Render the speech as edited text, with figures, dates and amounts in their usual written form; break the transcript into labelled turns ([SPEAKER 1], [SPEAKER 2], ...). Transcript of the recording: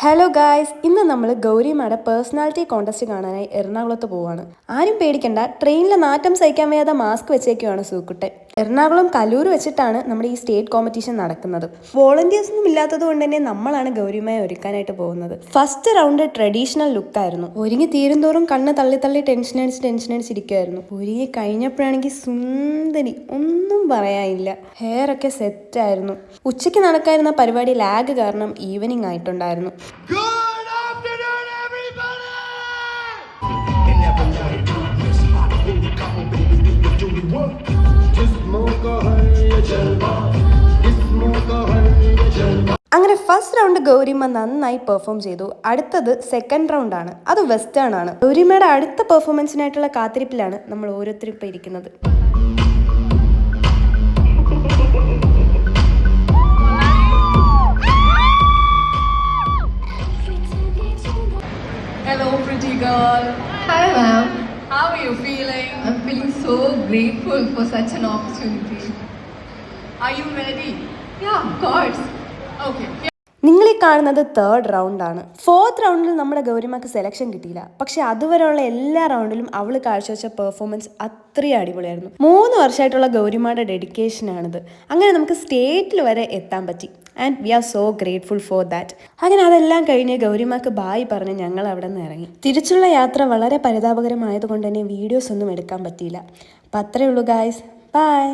[SPEAKER 1] Hello guys, ഇന്ന് നമ്മൾ ഗൗരിമാരുടെ personality contest കാണാനായി എറണാകുളത്ത് പോവാണ്. ആരും പേടിക്കണ്ട, ട്രെയിനിലെ നാറ്റം സഹിക്കാൻ വയ്യാതെ മാസ്ക് വെച്ചേക്കുവാണ് സൂക്കുട്ടൻ. എറണാകുളം കലൂർ വെച്ചിട്ടാണ് നമ്മുടെ ഈ സ്റ്റേറ്റ് കോമ്പറ്റീഷൻ നടക്കുന്നത്. വോളണ്ടിയേഴ്സ് ഒന്നും ഇല്ലാത്തത് കൊണ്ട് തന്നെ നമ്മളാണ് ഗൗരിമയെ ഒരുക്കാനായിട്ട് പോകുന്നത്. ഫസ്റ്റ് റൗണ്ട് ട്രഡീഷണൽ ലുക്കായിരുന്നു. ഒരുങ്ങി തീരുന്തോറും കണ്ണ് തള്ളി തള്ളി ടെൻഷൻ അടിച്ചിരിക്കുമായിരുന്നു. ഒരുങ്ങി കഴിഞ്ഞപ്പോഴാണെങ്കിൽ സുന്ദരി, ഒന്നും പറയാനില്ല. ഹെയർ ഒക്കെ സെറ്റായിരുന്നു. ഉച്ചയ്ക്ക് നടക്കായിരുന്ന പരിപാടി ലാഗ് കാരണം ഈവനിങ് ആയിട്ടുണ്ടായിരുന്നു.
[SPEAKER 2] Good afternoon, everybody!
[SPEAKER 1] അങ്ങനെ ഫസ്റ്റ് റൗണ്ട് ഗൗരിമ നന്നായി പെർഫോം ചെയ്തു. അടുത്തത് സെക്കൻഡ് റൗണ്ട് ആണ്. അത് വെസ്റ്റേൺ ആണ്. ഗൗരിമയുടെ അടുത്ത പെർഫോമൻസിനായിട്ടുള്ള കാത്തിരിപ്പിലാണ് നമ്മൾ ഓരോരുത്തരും ഇപ്പം ഇരിക്കുന്നത്.
[SPEAKER 3] Hello, pretty girl.
[SPEAKER 4] Hi, ma'am.
[SPEAKER 3] How are you feeling?
[SPEAKER 4] I'm feeling so grateful for such an opportunity.
[SPEAKER 3] Are you ready?
[SPEAKER 4] Yeah, of course.
[SPEAKER 3] Okay.
[SPEAKER 1] നിങ്ങൾ ഈ കാണുന്നത് തേർഡ് റൗണ്ട് ആണ്. ഫോർത്ത് റൗണ്ടിൽ നമ്മുടെ ഗൗരിമക്ക് സെലക്ഷൻ കിട്ടിയില്ല. പക്ഷെ അതുവരെയുള്ള എല്ലാ റൗണ്ടിലും അവൾ കാഴ്ചവെച്ച പെർഫോമൻസ് അത്രയും അടിപൊളിയായിരുന്നു. 3 വർഷമായിട്ടുള്ള ഗൗരിമയുടെ ഡെഡിക്കേഷനാണിത്. അങ്ങനെ നമുക്ക് സ്റ്റേറ്റിൽ വരെ എത്താൻ പറ്റി. And we are so grateful for that. അങ്ങനെ അതെല്ലാം കഴിഞ്ഞ് ഗൗരിമക്ക് ബായ് പറഞ്ഞ് ഞങ്ങൾ അവിടെ നിന്ന് ഇറങ്ങി. തിരിച്ചുള്ള യാത്ര വളരെ പരിതാപകരമായതുകൊണ്ട് തന്നെ വീഡിയോസ് ഒന്നും എടുക്കാൻ പറ്റിയില്ല. അപ്പം അത്രയേ ഉള്ളൂ ഗായ്സ്. ബൈ.